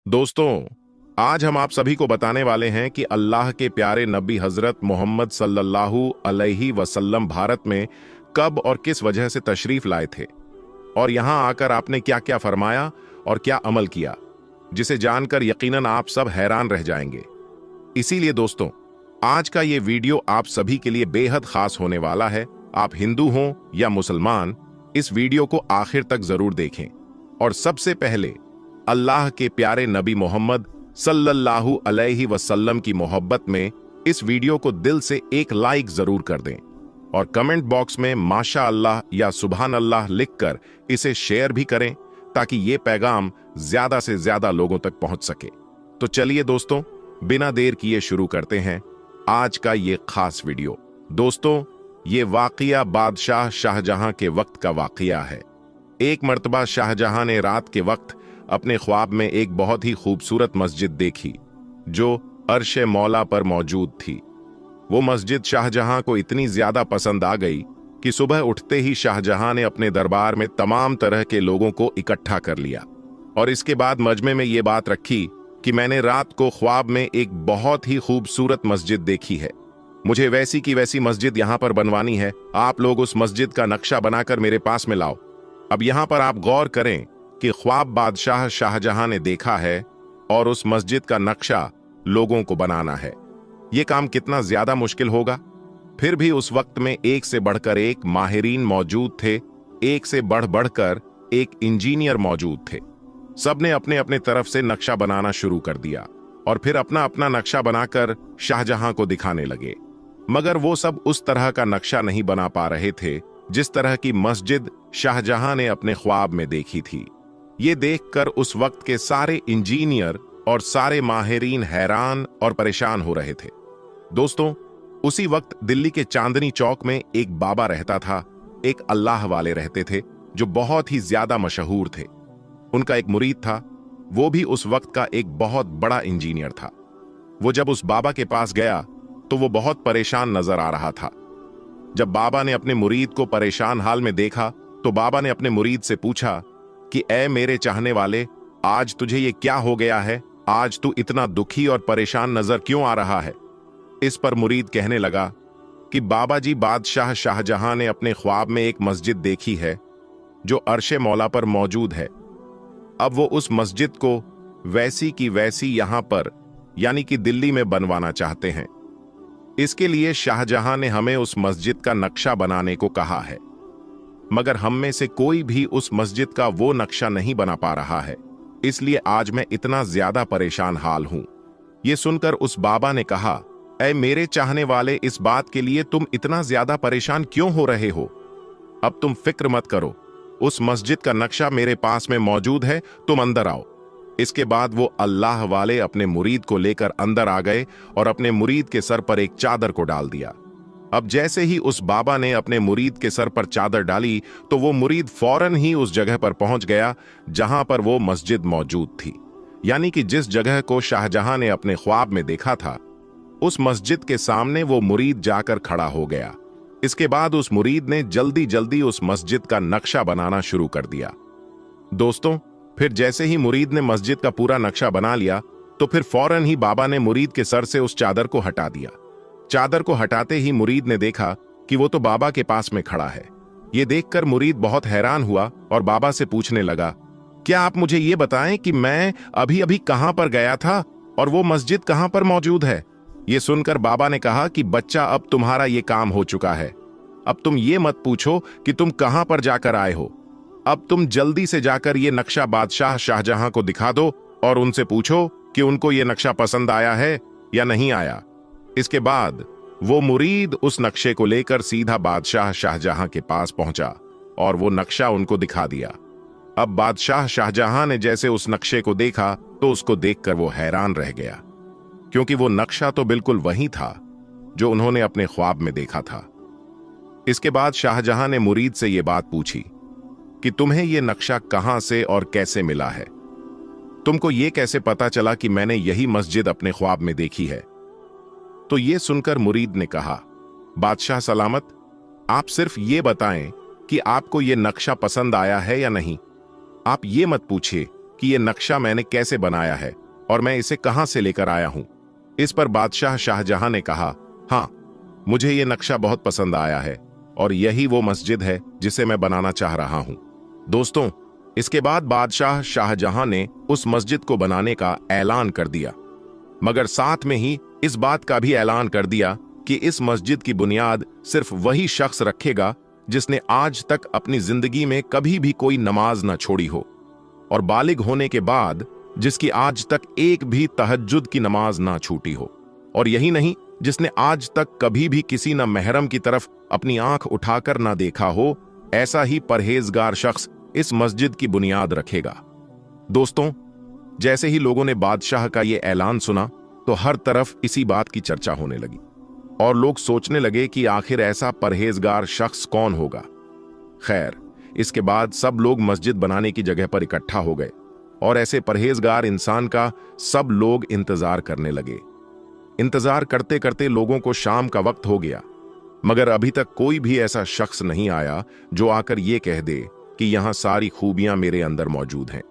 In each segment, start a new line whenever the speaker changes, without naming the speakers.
दोस्तों, आज हम आप सभी को बताने वाले हैं कि अल्लाह के प्यारे नबी हजरत मोहम्मद सल्लल्लाहु अलैहि वसल्लम भारत में कब और किस वजह से तशरीफ लाए थे और यहां आकर आपने क्या क्या फरमाया और क्या अमल किया, जिसे जानकर यकीनन आप सब हैरान रह जाएंगे। इसीलिए दोस्तों, आज का ये वीडियो आप सभी के लिए बेहद खास होने वाला है। आप हिंदू हों या मुसलमान, इस वीडियो को आखिर तक जरूर देखें और सबसे पहले अल्लाह के प्यारे नबी मोहम्मद सल्लल्लाहु अलैहि वसल्लम की मोहब्बत में इस वीडियो को दिल से एक लाइक जरूर कर दें और कमेंट बॉक्स में माशा अल्लाह या सुभान अल्लाह लिखकर इसे शेयर भी करें ताकि ये पैगाम ज्यादा से ज्यादा लोगों तक पहुंच सके। तो चलिए दोस्तों, बिना देर किए शुरू करते हैं आज का ये खास वीडियो। दोस्तों, ये वाकया बादशाह शाहजहां के वक्त का वाकया है। एक मर्तबा शाहजहां ने रात के वक्त अपने ख्वाब में एक बहुत ही खूबसूरत मस्जिद देखी जो अर्श मौला पर मौजूद थी। वो मस्जिद शाहजहां को इतनी ज्यादा पसंद आ गई कि सुबह उठते ही शाहजहां ने अपने दरबार में तमाम तरह के लोगों को इकट्ठा कर लिया और इसके बाद मजमे में ये बात रखी कि मैंने रात को ख्वाब में एक बहुत ही खूबसूरत मस्जिद देखी है। मुझे वैसी की वैसी मस्जिद यहां पर बनवानी है। आप लोग उस मस्जिद का नक्शा बनाकर मेरे पास में लाओ। अब यहां पर आप गौर करें कि ख्वाब बादशाह शाहजहां ने देखा है और उस मस्जिद का नक्शा लोगों को बनाना है। यह काम कितना ज्यादा मुश्किल होगा। फिर भी उस वक्त में एक से बढ़कर एक माहिरीन मौजूद थे, एक से बढ़ बढ़कर एक इंजीनियर मौजूद थे। सबने अपने अपने तरफ से नक्शा बनाना शुरू कर दिया और फिर अपना अपना नक्शा बनाकर शाहजहां को दिखाने लगे। मगर वो सब उस तरह का नक्शा नहीं बना पा रहे थे जिस तरह की मस्जिद शाहजहां ने अपने ख्वाब में देखी थी। ये देखकर उस वक्त के सारे इंजीनियर और सारे माहिरीन हैरान और परेशान हो रहे थे। दोस्तों, उसी वक्त दिल्ली के चांदनी चौक में एक बाबा रहता था। एक अल्लाह वाले रहते थे जो बहुत ही ज्यादा मशहूर थे। उनका एक मुरीद था, वो भी उस वक्त का एक बहुत बड़ा इंजीनियर था। वो जब उस बाबा के पास गया तो वो बहुत परेशान नजर आ रहा था। जब बाबा ने अपने मुरीद को परेशान हाल में देखा तो बाबा ने अपने मुरीद से पूछा कि ऐ मेरे चाहने वाले, आज तुझे ये क्या हो गया है? आज तू इतना दुखी और परेशान नजर क्यों आ रहा है? इस पर मुरीद कहने लगा कि बाबा जी, बादशाह शाहजहां ने अपने ख्वाब में एक मस्जिद देखी है जो अर्शे मौला पर मौजूद है। अब वो उस मस्जिद को वैसी की वैसी यहां पर यानी कि दिल्ली में बनवाना चाहते हैं। इसके लिए शाहजहां ने हमें उस मस्जिद का नक्शा बनाने को कहा है, मगर हम में से कोई भी उस मस्जिद का वो नक्शा नहीं बना पा रहा है। इसलिए आज मैं इतना ज्यादा परेशान हाल हूं। ये सुनकर उस बाबा ने कहा, ऐ मेरे चाहने वाले, इस बात के लिए तुम इतना ज्यादा परेशान क्यों हो रहे हो? अब तुम फिक्र मत करो, उस मस्जिद का नक्शा मेरे पास में मौजूद है, तुम अंदर आओ। इसके बाद वो अल्लाह वाले अपने मुरीद को लेकर अंदर आ गए और अपने मुरीद के सर पर एक चादर को डाल दिया। अब जैसे ही उस बाबा ने अपने मुरीद के सर पर चादर डाली तो वो मुरीद फौरन ही उस जगह पर पहुंच गया जहां पर वो मस्जिद मौजूद थी। यानी कि जिस जगह को शाहजहां ने अपने ख्वाब में देखा था, उस मस्जिद के सामने वो मुरीद जाकर खड़ा हो गया। इसके बाद उस मुरीद ने जल्दी जल्दी उस मस्जिद का नक्शा बनाना शुरू कर दिया। दोस्तों, फिर जैसे ही मुरीद ने मस्जिद का पूरा नक्शा बना लिया तो फिर फौरन ही बाबा ने मुरीद के सर से उस चादर को हटा दिया। चादर को हटाते ही मुरीद ने देखा कि वो तो बाबा के पास में खड़ा है। ये देखकर मुरीद बहुत हैरान हुआ और बाबा से पूछने लगा, क्या आप मुझे ये बताएं कि मैं अभी अभी कहां पर गया था और वो मस्जिद कहां पर मौजूद है? ये सुनकर बाबा ने कहा कि बच्चा, अब तुम्हारा ये काम हो चुका है। अब तुम ये मत पूछो कि तुम कहां पर जाकर आए हो। अब तुम जल्दी से जाकर ये नक्शा बादशाह शाहजहां को दिखा दो और उनसे पूछो कि उनको ये नक्शा पसंद आया है या नहीं आया। इसके बाद वो मुरीद उस नक्शे को लेकर सीधा बादशाह शाहजहां के पास पहुंचा और वो नक्शा उनको दिखा दिया। अब बादशाह शाहजहां ने जैसे उस नक्शे को देखा तो उसको देखकर वो हैरान रह गया, क्योंकि वो नक्शा तो बिल्कुल वही था जो उन्होंने अपने ख्वाब में देखा था। इसके बाद शाहजहां ने मुरीद से ये बात पूछी कि तुम्हें ये नक्शा कहां से और कैसे मिला है? तुमको ये कैसे पता चला कि मैंने यही मस्जिद अपने ख्वाब में देखी है? तो ये सुनकर मुरीद ने कहा, बादशाह सलामत, आप सिर्फ ये बताएं कि आपको ये नक्शा पसंद आया है या नहीं। आप ये मत पूछिए कि ये नक्शा मैंने कैसे बनाया है और मैं इसे कहां से लेकर आया हूं। इस पर बादशाह शाहजहां ने कहा, हाँ, मुझे ये नक्शा बहुत पसंद आया है और यही वो मस्जिद है जिसे मैं बनाना चाह रहा हूं। दोस्तों, इसके बाद बादशाह शाहजहां ने उस मस्जिद को बनाने का ऐलान कर दिया, मगर साथ में ही इस बात का भी ऐलान कर दिया कि इस मस्जिद की बुनियाद सिर्फ वही शख्स रखेगा जिसने आज तक अपनी जिंदगी में कभी भी कोई नमाज न छोड़ी हो, और बालिग होने के बाद जिसकी आज तक एक भी तहज्जुद की नमाज ना छूटी हो, और यही नहीं, जिसने आज तक कभी भी किसी न महरम की तरफ अपनी आंख उठाकर ना देखा हो, ऐसा ही परहेजगार शख्स इस मस्जिद की बुनियाद रखेगा। दोस्तों, जैसे ही लोगों ने बादशाह का यह ऐलान सुना तो हर तरफ इसी बात की चर्चा होने लगी और लोग सोचने लगे कि आखिर ऐसा परहेजगार शख्स कौन होगा। खैर, इसके बाद सब लोग मस्जिद बनाने की जगह पर इकट्ठा हो गए और ऐसे परहेजगार इंसान का सब लोग इंतजार करने लगे। इंतजार करते करते लोगों को शाम का वक्त हो गया, मगर अभी तक कोई भी ऐसा शख्स नहीं आया जो आकर ये कह दे कि यहां सारी खूबियां मेरे अंदर मौजूद हैं।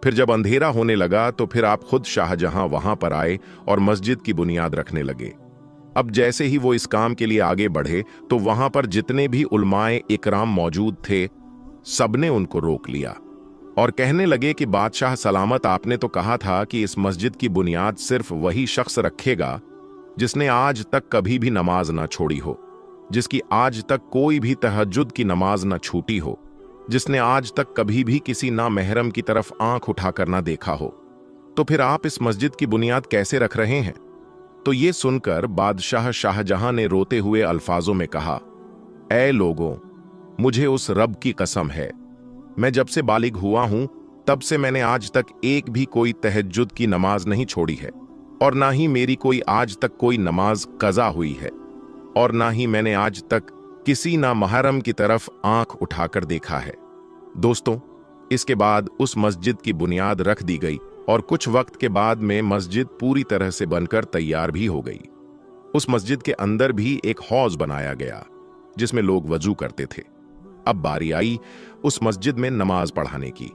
फिर जब अंधेरा होने लगा तो फिर आप खुद शाहजहां वहां पर आए और मस्जिद की बुनियाद रखने लगे। अब जैसे ही वो इस काम के लिए आगे बढ़े तो वहां पर जितने भी उलमाए इकराम मौजूद थे, सबने उनको रोक लिया और कहने लगे कि बादशाह सलामत, आपने तो कहा था कि इस मस्जिद की बुनियाद सिर्फ वही शख्स रखेगा जिसने आज तक कभी भी नमाज ना छोड़ी हो, जिसकी आज तक कोई भी तहज्जुद की नमाज ना छूटी हो, जिसने आज तक कभी भी किसी नामहरम की तरफ आंख उठाकर ना देखा हो। तो फिर आप इस मस्जिद की बुनियाद कैसे रख रहे हैं? तो ये सुनकर बादशाह शाहजहां ने रोते हुए अल्फाजों में कहा, ऐ लोगों, मुझे उस रब की कसम है, मैं जब से बालिग हुआ हूं तब से मैंने आज तक एक भी कोई तहज्जुद की नमाज नहीं छोड़ी है, और ना ही मेरी कोई आज तक कोई नमाज कज़ा हुई है, और ना ही मैंने आज तक किसी नामहरम की तरफ आंख उठाकर देखा है। दोस्तों, इसके बाद उस मस्जिद की बुनियाद रख दी गई और कुछ वक्त के बाद में मस्जिद पूरी तरह से बनकर तैयार भी हो गई। उस मस्जिद के अंदर भी एक हौज बनाया गया जिसमें लोग वजू करते थे। अब बारी आई उस मस्जिद में नमाज पढ़ाने की,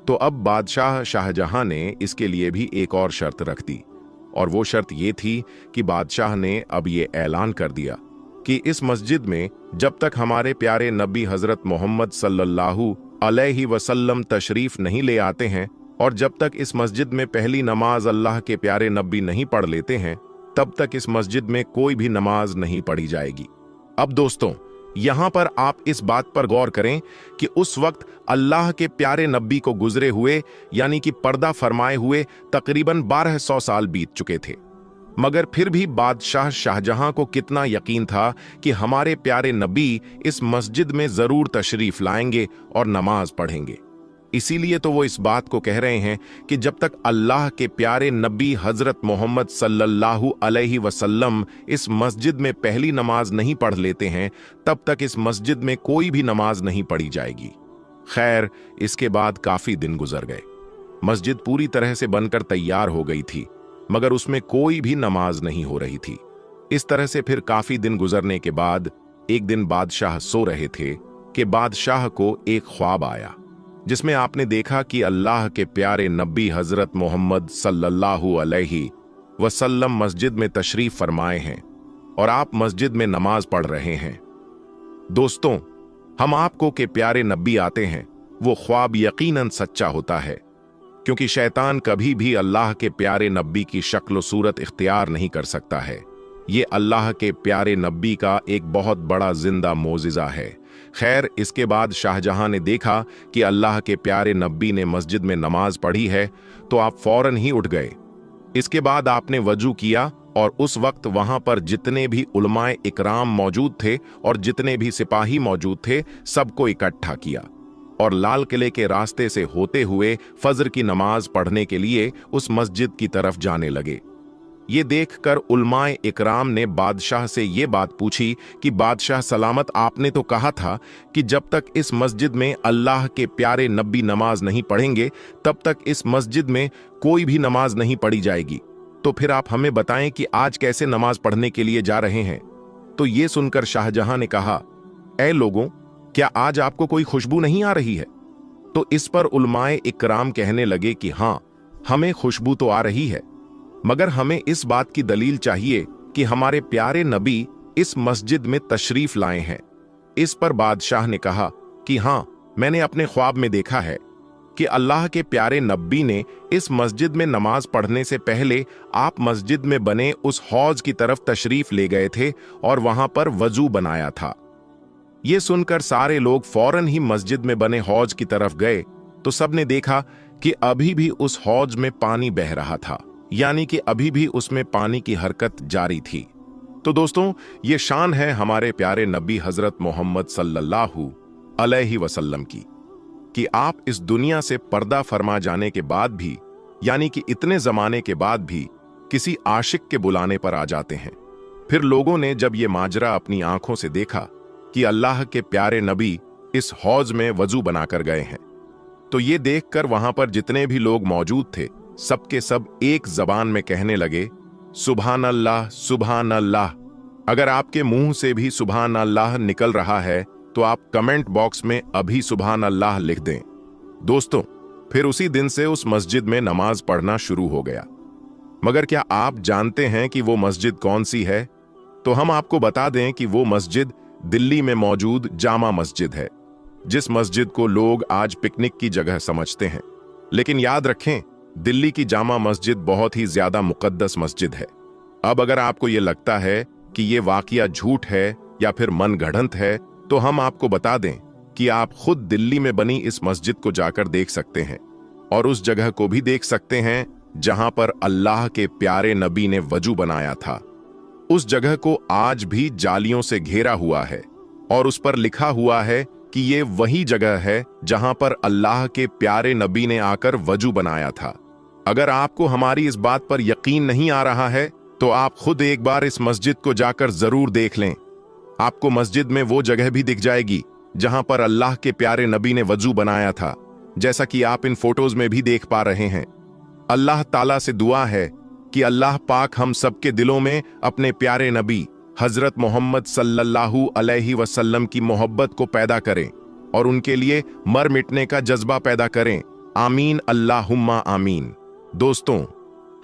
तो अब बादशाह शाहजहां ने इसके लिए भी एक और शर्त रख दी, और वो शर्त ये थी कि बादशाह ने अब ये ऐलान कर दिया कि इस मस्जिद में जब तक हमारे प्यारे नबी हजरत मोहम्मद सल्लल्लाहु अलैहि वसल्लम तशरीफ नहीं ले आते हैं, और जब तक इस मस्जिद में पहली नमाज अल्लाह के प्यारे नबी नहीं पढ़ लेते हैं, तब तक इस मस्जिद में कोई भी नमाज नहीं पढ़ी जाएगी। अब दोस्तों, यहां पर आप इस बात पर गौर करें कि उस वक्त अल्लाह के प्यारे नबी को गुजरे हुए यानी कि पर्दा फरमाए हुए तकरीबन 1200 साल बीत चुके थे, मगर फिर भी बादशाह शाहजहां को कितना यकीन था कि हमारे प्यारे नबी इस मस्जिद में जरूर तशरीफ लाएंगे और नमाज पढ़ेंगे। इसीलिए तो वो इस बात को कह रहे हैं कि जब तक अल्लाह के प्यारे नबी हजरत मोहम्मद सल्लल्लाहु अलैहि वसल्लम इस मस्जिद में पहली नमाज नहीं पढ़ लेते हैं, तब तक इस मस्जिद में कोई भी नमाज नहीं पढ़ी जाएगी। खैर, इसके बाद काफी दिन गुजर गए। मस्जिद पूरी तरह से बनकर तैयार हो गई थी, मगर उसमें कोई भी नमाज नहीं हो रही थी। इस तरह से फिर काफी दिन गुजरने के बाद एक दिन बादशाह सो रहे थे कि बादशाह को एक ख्वाब आया जिसमें आपने देखा कि अल्लाह के प्यारे नबी हजरत मोहम्मद सल्लल्लाहु अलैहि वसल्लम मस्जिद में तशरीफ फरमाए हैं और आप मस्जिद में नमाज पढ़ रहे हैं। दोस्तों, हम आपको के प्यारे नबी आते हैं, वो ख्वाब यकीनन सच्चा होता है, क्योंकि शैतान कभी भी अल्लाह के प्यारे नबी की शक्ल सूरत इख्तियार नहीं कर सकता है। ये अल्लाह के प्यारे नबी का एक बहुत बड़ा जिंदा मोजिज़ा है। खैर, इसके बाद शाहजहां ने देखा कि अल्लाह के प्यारे नबी ने मस्जिद में नमाज पढ़ी है, तो आप फौरन ही उठ गए। इसके बाद आपने वजू किया और उस वक्त वहां पर जितने भी उलमाए इकराम मौजूद थे और जितने भी सिपाही मौजूद थे, सबको इकट्ठा किया और लाल किले के रास्ते से होते हुए फजर की नमाज पढ़ने के लिए उस मस्जिद की तरफ जाने लगे। ये देखकर उलमाए इकराम ने बादशाह से ये बात पूछी कि बादशाह सलामत, आपने तो कहा था कि जब तक इस मस्जिद में अल्लाह के प्यारे नबी नमाज नहीं पढ़ेंगे तब तक इस मस्जिद में कोई भी नमाज नहीं पढ़ी जाएगी, तो फिर आप हमें बताएं कि आज कैसे नमाज पढ़ने के लिए जा रहे हैं। तो ये सुनकर शाहजहां ने कहा, ऐ लोगों, क्या आज आपको कोई खुशबू नहीं आ रही है? तो इस पर उलमाए इकराम कहने लगे कि हाँ, हमें खुशबू तो आ रही है, मगर हमें इस बात की दलील चाहिए कि हमारे प्यारे नबी इस मस्जिद में तशरीफ लाए हैं। इस पर बादशाह ने कहा कि हाँ, मैंने अपने ख्वाब में देखा है कि अल्लाह के प्यारे नबी ने इस मस्जिद में नमाज पढ़ने से पहले आप मस्जिद में बने उस हौज की तरफ तशरीफ ले गए थे और वहां पर वजू बनाया था। ये सुनकर सारे लोग फौरन ही मस्जिद में बने हौज की तरफ गए तो सबने देखा कि अभी भी उस हौज में पानी बह रहा था, यानी कि अभी भी उसमें पानी की हरकत जारी थी। तो दोस्तों, ये शान है हमारे प्यारे नबी हजरत मोहम्मद सल्लल्लाहु अलैहि वसल्लम की कि आप इस दुनिया से पर्दा फरमा जाने के बाद भी, यानी कि इतने जमाने के बाद भी, किसी आशिक के बुलाने पर आ जाते हैं। फिर लोगों ने जब ये माजरा अपनी आंखों से देखा कि अल्लाह के प्यारे नबी इस हौज में वजू बनाकर गए हैं, तो ये देखकर वहां पर जितने भी लोग मौजूद थे सबके सब एक जबान में कहने लगे, सुभान अल्लाह, सुभान अल्लाह। अगर आपके मुंह से भी सुभान अल्लाह निकल रहा है तो आप कमेंट बॉक्स में अभी सुभान अल्लाह लिख दें। दोस्तों, फिर उसी दिन से उस मस्जिद में नमाज पढ़ना शुरू हो गया। मगर क्या आप जानते हैं कि वो मस्जिद कौन सी है? तो हम आपको बता दें कि वो मस्जिद दिल्ली में मौजूद जामा मस्जिद है, जिस मस्जिद को लोग आज पिकनिक की जगह समझते हैं। लेकिन याद रखें, दिल्ली की जामा मस्जिद बहुत ही ज्यादा मुकद्दस मस्जिद है। अब अगर आपको ये लगता है कि ये वाकया झूठ है या फिर मनगढ़ंत है, तो हम आपको बता दें कि आप खुद दिल्ली में बनी इस मस्जिद को जाकर देख सकते हैं और उस जगह को भी देख सकते हैं जहां पर अल्लाह के प्यारे नबी ने वजू बनाया था। उस जगह को आज भी जालियों से घेरा हुआ है और उस पर लिखा हुआ है कि ये वही जगह है जहां पर अल्लाह के प्यारे नबी ने आकर वजू बनाया था। अगर आपको हमारी इस बात पर यकीन नहीं आ रहा है तो आप खुद एक बार इस मस्जिद को जाकर जरूर देख लें। आपको मस्जिद में वो जगह भी दिख जाएगी जहां पर अल्लाह के प्यारे नबी ने वजू बनाया था, जैसा कि आप इन फोटोज में भी देख पा रहे हैं। अल्लाह ताला से दुआ है कि अल्लाह पाक हम सबके दिलों में अपने प्यारे नबी हजरत मोहम्मद सल्लल्लाहु अलैहि वसल्लम की मोहब्बत को पैदा करें और उनके लिए मर मिटने का जज्बा पैदा करें। आमीन, अल्लाहुम्मा आमीन। दोस्तों,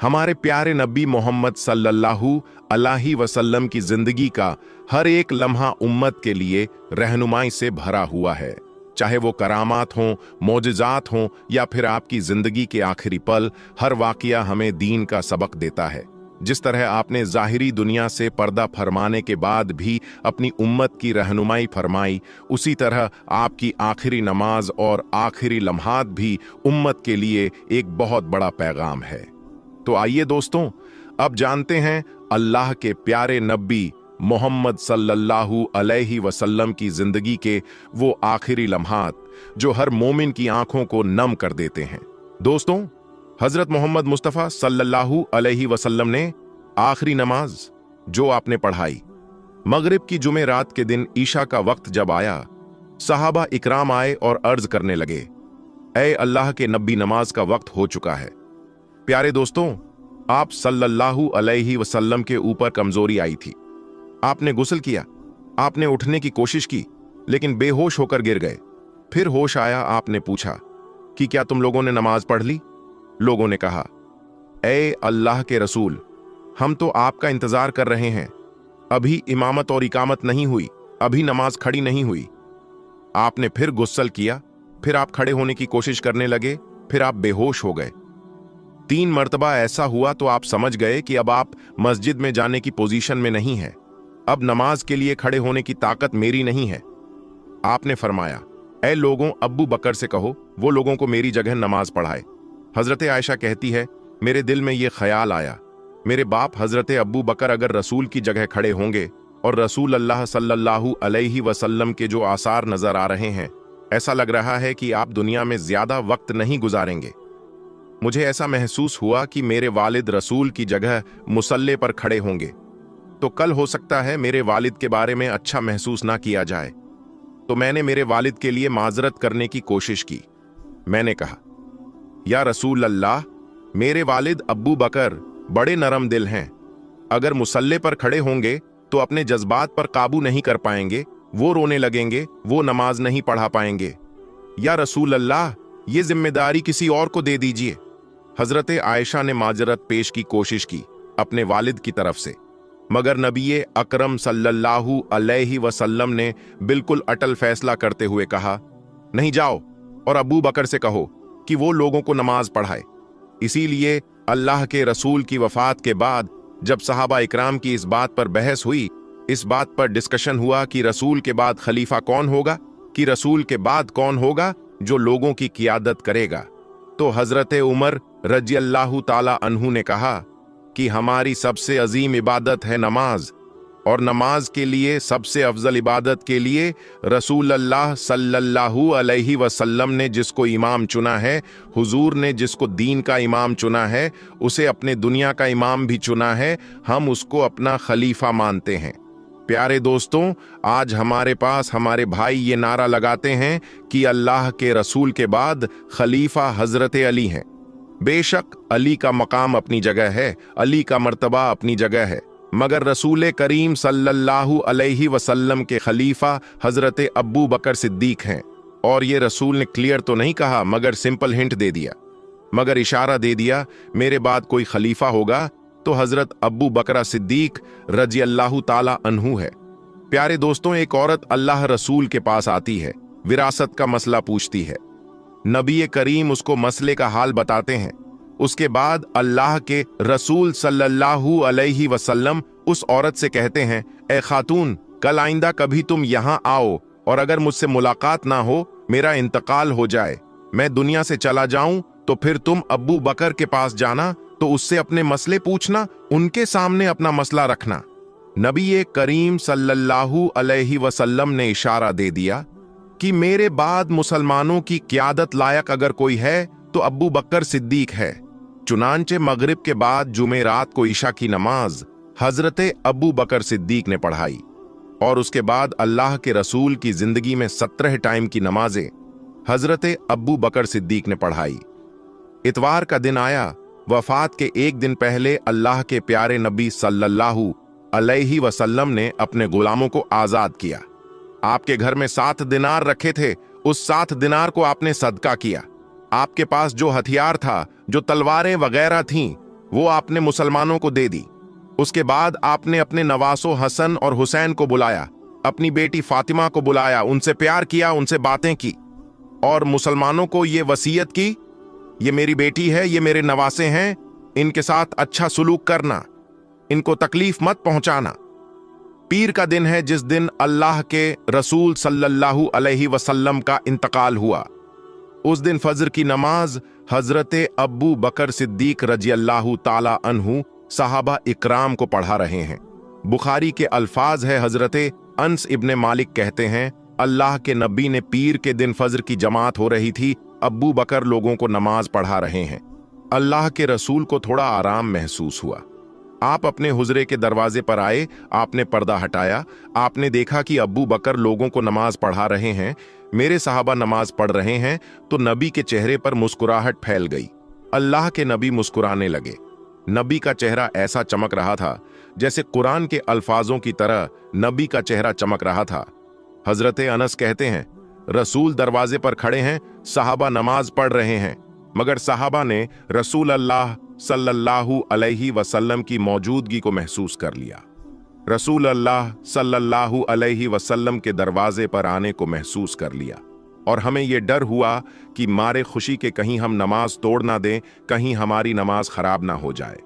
हमारे प्यारे नबी मोहम्मद सल्लल्लाहु अलैहि वसल्लम की जिंदगी का हर एक लम्हा उम्मत के लिए रहनुमाई से भरा हुआ है। चाहे वो करामात हों, मोजज़ात हों या फिर आपकी जिंदगी के आखिरी पल, हर वाकया हमें दीन का सबक देता है। जिस तरह आपने जाहिरी दुनिया से पर्दा फरमाने के बाद भी अपनी उम्मत की रहनुमाई फरमाई, उसी तरह आपकी आखिरी नमाज और आखिरी लम्हात भी उम्मत के लिए एक बहुत बड़ा पैगाम है। तो आइए दोस्तों, अब जानते हैं अल्लाह के प्यारे नबी मोहम्मद सल्लल्लाहु अलैहि वसल्लम की जिंदगी के वो आखिरी लम्हात जो हर मोमिन की आंखों को नम कर देते हैं। दोस्तों, हजरत मोहम्मद मुस्तफ़ा सल्लल्लाहु अलैहि वसल्लम ने आखिरी नमाज जो आपने पढ़ाई, मगरिब की जुमे रात के दिन ईशा का वक्त जब आया, सहाबा इकराम आए और अर्ज करने लगे, ऐ अल्लाह के नबी, नमाज का वक्त हो चुका है। प्यारे दोस्तों, आप सल्लल्लाहु अलैहि वसल्लम के ऊपर कमजोरी आई थी। आपने गुस्ल किया, आपने उठने की कोशिश की, लेकिन बेहोश होकर गिर गए। फिर होश आया, आपने पूछा कि क्या तुम लोगों ने नमाज पढ़ ली? लोगों ने कहा, ऐ अल्लाह के रसूल, हम तो आपका इंतजार कर रहे हैं, अभी इमामत और इकामत नहीं हुई, अभी नमाज खड़ी नहीं हुई। आपने फिर गुस्ल किया, फिर आप खड़े होने की कोशिश करने लगे, फिर आप बेहोश हो गए। 3 मर्तबा ऐसा हुआ तो आप समझ गए कि अब आप मस्जिद में जाने की पोजीशन में नहीं है, अब नमाज के लिए खड़े होने की ताकत मेरी नहीं है। आपने फरमाया, ऐ लोगों, अब्बू बकर से कहो वो लोगों को मेरी जगह नमाज पढ़ाए। हजरत आयशा कहती है, मेरे दिल में ये ख्याल आया, मेरे बाप हजरत अब्बू बकर अगर रसूल की जगह खड़े होंगे और रसूल अल्लाह सल्लल्लाहु अलैहि वसल्लम के जो आसार नजर आ रहे हैं, ऐसा लग रहा है कि आप दुनिया में ज्यादा वक्त नहीं गुजारेंगे। मुझे ऐसा महसूस हुआ कि मेरे वालिद रसूल की जगह मुसल्ले पर खड़े होंगे, तो कल हो सकता है मेरे वालिद के बारे में अच्छा महसूस ना किया जाए। तो मैंने मेरे वालिद के लिए माजरत करने की कोशिश की। मैंने कहा, या रसूल अल्लाह, मेरे वालिद अब्बू बकर बड़े नरम दिल हैं, अगर मुसल्ले पर खड़े होंगे तो अपने जज्बात पर काबू नहीं कर पाएंगे, वो रोने लगेंगे, वो नमाज नहीं पढ़ा पाएंगे। या रसूल अल्लाह, ये जिम्मेदारी किसी और को दे दीजिए। हजरत आयशा ने माजरत पेश की कोशिश की अपने वालिद की तरफ से, मगर नबी अकरम सल्लल्लाहु अलैहि वसल्लम ने बिल्कुल अटल फैसला करते हुए कहा, नहीं, जाओ और अबू बकर से कहो कि वो लोगों को नमाज पढ़ाए। इसीलिए अल्लाह के रसूल की वफात के बाद जब सहाबा इकराम की इस बात पर बहस हुई, इस बात पर डिस्कशन हुआ कि रसूल के बाद खलीफा कौन होगा, कि रसूल के बाद कौन होगा जो लोगों की क़ियादत करेगा, तो हजरत उमर रज़ियल्लाहु ताला अन्हु ने कहा कि हमारी सबसे अजीम इबादत है नमाज, और नमाज के लिए सबसे अफजल इबादत के लिए रसूल अल्लाह सल्लल्लाहु अलैहि वसल्लम ने जिसको इमाम चुना है, हुजूर ने जिसको दीन का इमाम चुना है, उसे अपने दुनिया का इमाम भी चुना है, हम उसको अपना खलीफा मानते हैं। प्यारे दोस्तों, आज हमारे पास हमारे भाई ये नारा लगाते हैं कि अल्लाह के रसूल के बाद खलीफा हजरत अली हैं। बेशक अली का मकाम अपनी जगह है, अली का मर्तबा अपनी जगह है, मगर रसूल करीम सल्लल्लाहु अलैहि वसल्लम के खलीफा हजरत अबू बकर सिद्दीक हैं। और ये रसूल ने क्लियर तो नहीं कहा, मगर सिंपल हिंट दे दिया, मगर इशारा दे दिया, मेरे बाद कोई खलीफा होगा तो हजरत अबू बकर सिद्दीक रज़ियल्लाहु ताला अन्हु है। प्यारे दोस्तों, एक औरत अल्लाह रसूल के पास आती है, विरासत का मसला पूछती है। नबी करीम उसको मसले का हाल बताते हैं। उसके बाद अल्लाह के रसूल सल्लल्लाहु अलैहि वसल्लम उस औरत से कहते हैं, ए खातून, कल आइंदा कभी तुम यहाँ आओ और अगर मुझसे मुलाकात ना हो, मेरा इंतकाल हो जाए, मैं दुनिया से चला जाऊं, तो फिर तुम अब्बू बकर के पास जाना, तो उससे अपने मसले पूछना, उनके सामने अपना मसला रखना। नबी करीम सल्लल्लाहु अलैहि वसल्लम ने इशारा दे दिया कि मेरे बाद मुसलमानों की क़ियादत लायक अगर कोई है तो अब्बू बकर सिद्दीक है। चुनांचे मगरिब के बाद जुमेरात को ईशा की नमाज हजरत अब्बू बकर सिद्दीक ने पढ़ाई, और उसके बाद अल्लाह के रसूल की जिंदगी में 17 टाइम की नमाजें हजरत अब्बू बकर सिद्दीक ने पढ़ाई। इतवार का दिन आया, वफात के एक दिन पहले अल्लाह के प्यारे नबी सल्लल्लाहु अलैहि वसल्लम ने अपने गुलामों को आजाद किया। आपके घर में 7 दिनार रखे थे, उस 7 दिनार को आपने सदका किया। आपके पास जो हथियार था, जो तलवारें वगैरह थीं, वो आपने मुसलमानों को दे दी। उसके बाद आपने अपने नवासों हसन और हुसैन को बुलाया, अपनी बेटी फातिमा को बुलाया, उनसे प्यार किया, उनसे बातें की, और मुसलमानों को ये वसीयत की, ये मेरी बेटी है, ये मेरे नवासे हैं, इनके साथ अच्छा सुलूक करना, इनको तकलीफ मत पहुंचाना। पीर का दिन है जिस दिन अल्लाह के रसूल सल्लल्लाहु अलैहि वसल्लम का इंतकाल हुआ। उस दिन फजर की नमाज हजरत अब्बू बकर सिद्दीक रज़ियल्लाहु ताला अन्हु सहाबा इकराम को पढ़ा रहे हैं। बुखारी के अल्फाज है, हजरत अनस इब्ने मालिक कहते हैं, अल्लाह के नबी ने पीर के दिन फजर की जमात हो रही थी, अब्बू बकर लोगों को नमाज पढ़ा रहे हैं। अल्लाह के रसूल को थोड़ा आराम महसूस हुआ। आप अपने हुजरे के दरवाजे पर आए, आपने पर्दा हटाया, आपने देखा कि अब्बू बकर लोगों को नमाज पढ़ा रहे हैं, मेरे सहाबा नमाज पढ़ रहे हैं, तो नबी के चेहरे पर मुस्कुराहट फैल गई। अल्लाह के नबी मुस्कुराने लगे। नबी का चेहरा ऐसा चमक रहा था जैसे कुरान के अल्फाजों की तरह नबी का चेहरा चमक रहा था। हजरत अनस कहते हैं, रसूल दरवाजे पर खड़े हैं, सहाबा नमाज पढ़ रहे हैं, मगर सहाबा ने रसूल अल्लाह सल्लल्लाहु अलैहि वसल्लम की मौजूदगी को महसूस कर लिया। रसूल अल्लाह सल्लल्लाहु अलैहि वसल्लम के दरवाजे पर आने को महसूस कर लिया, और हमें यह डर हुआ कि मारे खुशी के कहीं हम नमाज तोड़ ना दें, कहीं हमारी नमाज खराब ना हो जाए।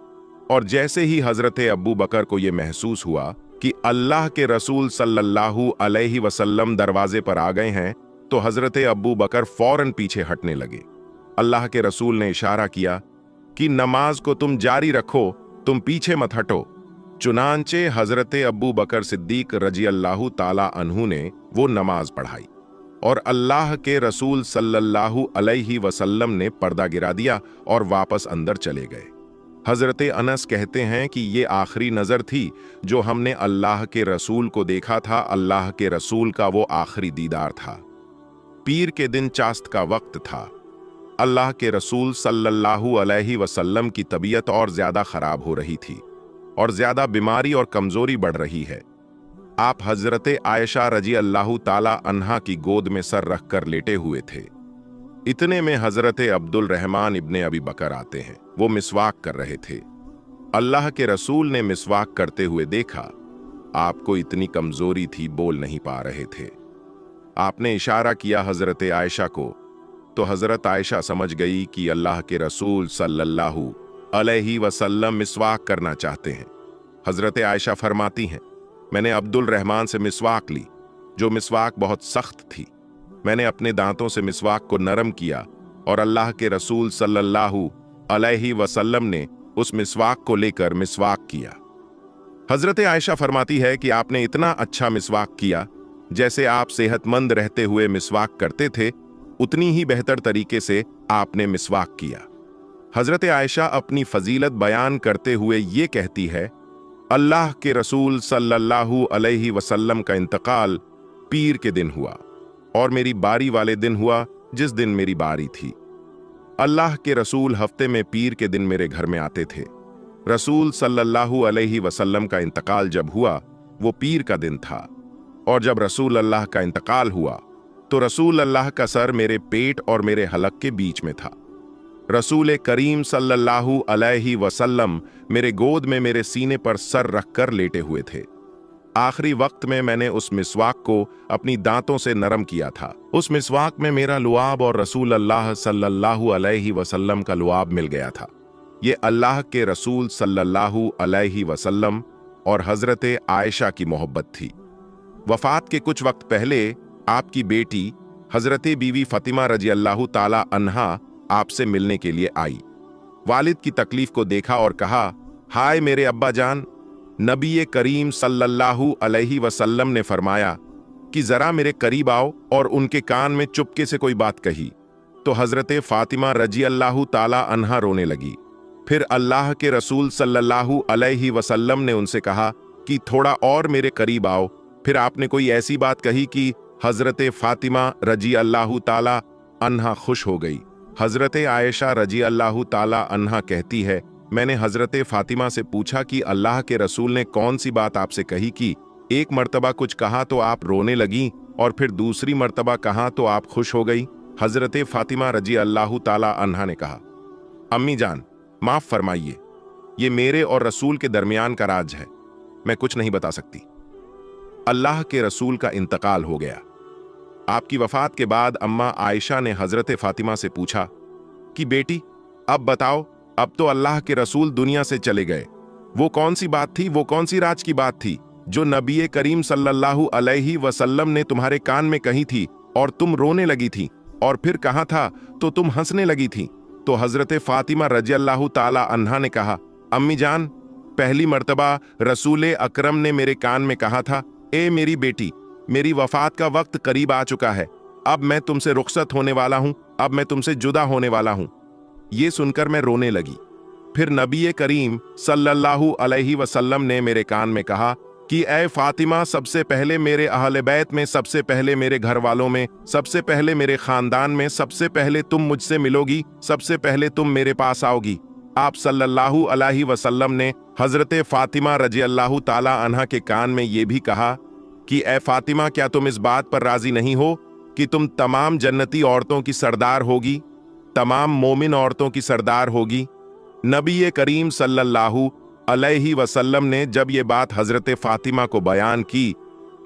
और जैसे ही हजरत अब्बू बकर को यह महसूस हुआ कि अल्लाह के रसूल सल्लल्लाहु अलैहि वसल्लम दरवाजे पर आ गए हैं, तो हजरत अब्बू बकर फौरन पीछे हटने लगे। अल्लाह के रसूल ने इशारा किया कि नमाज को तुम जारी रखो, तुम पीछे मत हटो। चुनांचे हजरत अब्बू बकर सिद्दीक रज़ियल्लाहु ताला अन्हु ने वो नमाज पढ़ाई, और अल्लाह के रसूल सल्लल्लाहु अलैहि वसल्लम ने पर्दा गिरा दिया और वापस अंदर चले गए। हजरत अनस कहते हैं कि ये आखिरी नजर थी जो हमने अल्लाह के रसूल को देखा था। अल्लाह के रसूल का वो आखिरी दीदार था। पीर के दिन चास्त का वक्त था। अल्लाह के रसूल सल्लल्लाहु अलैहि वसल्लम की तबीयत और ज्यादा खराब हो रही थी, और ज्यादा बीमारी और कमजोरी बढ़ रही है। आप हजरत आयशा रज़ियल्लाहु ताला अन्हा की गोद में सर रखकर लेटे हुए थे। इतने में हजरत अब्दुल रहमान इब्ने अबी बकर आते हैं। वो मिसवाक कर रहे थे। अल्लाह के रसूल ने मिसवाक करते हुए देखा। आपको इतनी कमजोरी थी, बोल नहीं पा रहे थे। आपने इशारा किया हजरत आयशा को, तो हजरत आयशा समझ गई कि अल्लाह के रसूल सल्लल्लाहु अलैहि वसल्लम मिसवाक करना चाहते हैं। हजरत आयशा फरमाती हैं, मैंने अब्दुल रहमान से मिसवाक ली, जो मिसवाक बहुत सख्त थी। मैंने अपने दांतों से मिसवाक को नरम किया और अल्लाह के रसूल सल्लल्लाहु अलैहि वसल्लम ने उस मिसवाक को लेकर मिसवाक किया। हजरत आयशा फरमाती है कि आपने इतना अच्छा मिसवाक किया, जैसे आप सेहतमंद रहते हुए मिसवाक करते थे, उतनी ही बेहतर तरीके से आपने मिसवाक किया। हजरत आयशा अपनी फजीलत बयान करते हुए ये कहती है, अल्लाह के रसूल सल्लल्लाहु अलैहि वसल्लम का इंतकाल पीर के दिन हुआ और मेरी बारी वाले दिन हुआ जिस दिन मेरी बारी थी। अल्लाह के रसूल हफ्ते में पीर के दिन मेरे घर में आते थे। रसूल सल्लल्लाहु अलैहि वसल्लम का इंतकाल जब हुआ वो पीर का दिन था, और जब रसूल अल्लाह का इंतकाल हुआ तो रसूल अल्लाह का सर मेरे पेट और मेरे हलक के बीच में था। रसूल करीम सल्लल्लाहु अलैहि वसल्लम मेरे गोद में मेरे सीने पर सर रखकर लेटे हुए थे। आखिरी वक्त में मैंने उस मिसवाक को अपनी दांतों से नरम किया था। उस मिसवाक में मेरा लुआब और रसूल अल्लाह सल्लल्लाहु अलैहि वसल्लम का लुआब मिल गया था। ये अल्लाह के रसूल सल्लल्लाहु अलैहि वसल्लम और हजरत आयशा की मोहब्बत थी। वफात के कुछ वक्त पहले आपकी बेटी हजरत बीवी फतिमा रजी अल्लाह ताला अन्हा आपसे मिलने के लिए आई। वालिद की तकलीफ को देखा और कहा, हाय मेरे अब्बा जान, नबी करीम सल्लल्लाहु अलैहि वसल्लम ने फरमाया कि जरा मेरे करीब आओ, और उनके कान में चुपके से कोई बात कही तो हजरत फातिमा रजी अल्लाह ताला अन्हा रोने लगी। फिर अल्लाह के रसूल सल्लल्लाहु अलैहि वसल्लम ने उनसे कहा कि थोड़ा और मेरे करीब आओ। फिर आपने कोई ऐसी बात कही कि हजरत फातिमा रजी अल्लाह ताला अन्हा खुश हो गई। हजरत आयशा रजी अल्लाह ताला अन्हा कहती है, मैंने हजरत फातिमा से पूछा कि अल्लाह के रसूल ने कौन सी बात आपसे कही कि एक मर्तबा कुछ कहा तो आप रोने लगी और फिर दूसरी मर्तबा कहा तो आप खुश हो गई। हजरत फातिमा रजी अल्लाह ताला अन्हा ने कहा, अम्मी जान माफ फरमाइए, ये मेरे और रसूल के दरमियान का राज है, मैं कुछ नहीं बता सकती। अल्लाह के रसूल का इंतकाल हो गया। आपकी वफात के बाद अम्मा आयशा ने हजरत फातिमा से पूछा कि बेटी अब बताओ, अब तो अल्लाह के रसूल दुनिया से चले गए, वो कौन सी बात थी, वो कौन सी राज की बात थी जो नबी करीम सल्लल्लाहु अलैहि वसल्लम ने तुम्हारे कान में कही थी और तुम रोने लगी थी, और फिर कहा था तो तुम हंसने लगी थी। तो हजरत फातिमा रजी अल्लाह ताला अन्हा ने कहा, अम्मी जान, पहली मर्तबा रसूल अकरम ने मेरे कान में कहा था, ए मेरी बेटी, मेरी वफात का वक्त करीब आ चुका है, अब मैं तुमसे रुखसत होने वाला हूं, अब मैं तुमसे जुदा होने वाला हूं। ये सुनकर मैं रोने लगी। फिर नबी करीम सल्लल्लाहु अलैहि वसल्लम ने मेरे कान में कहा कि ए फातिमा, सबसे पहले मेरे अहले बैत में, सबसे पहले मेरे घर वालों में, सबसे पहले मेरे खानदान में, सबसे पहले तुम मुझसे मिलोगी, सबसे पहले तुम मेरे पास आओगी। आप सल्लल्लाहु अलैहि वसल्लम ने हजरत फातिमा रजी अल्लाह ताला अन्हा के कान में ये भी कहा कि ए फातिमा, क्या तुम इस बात पर राजी नहीं हो कि तुम तमाम जन्नती औरतों की सरदार होगी, तमाम मोमिन औरतों की सरदार होगी। नबी करीम सल्लल्लाहु अलैहि वसल्लम ने जब ये बात हजरत फातिमा को बयान की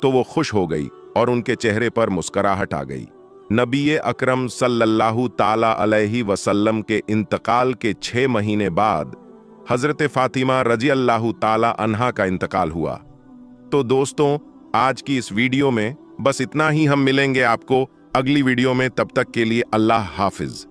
तो वो खुश हो गई और उनके चेहरे पर मुस्कुराहट आ गई। नबी अकरम सल्लल्लाहु ताला अलैहि वसल्लम के इंतकाल के 6 महीने बाद हजरत फातिमा रजी अल्लाह ताला अन्हा का इंतकाल हुआ। तो दोस्तों, आज की इस वीडियो में बस इतना ही। हम मिलेंगे आपको अगली वीडियो में, तब तक के लिए अल्लाह हाफिज।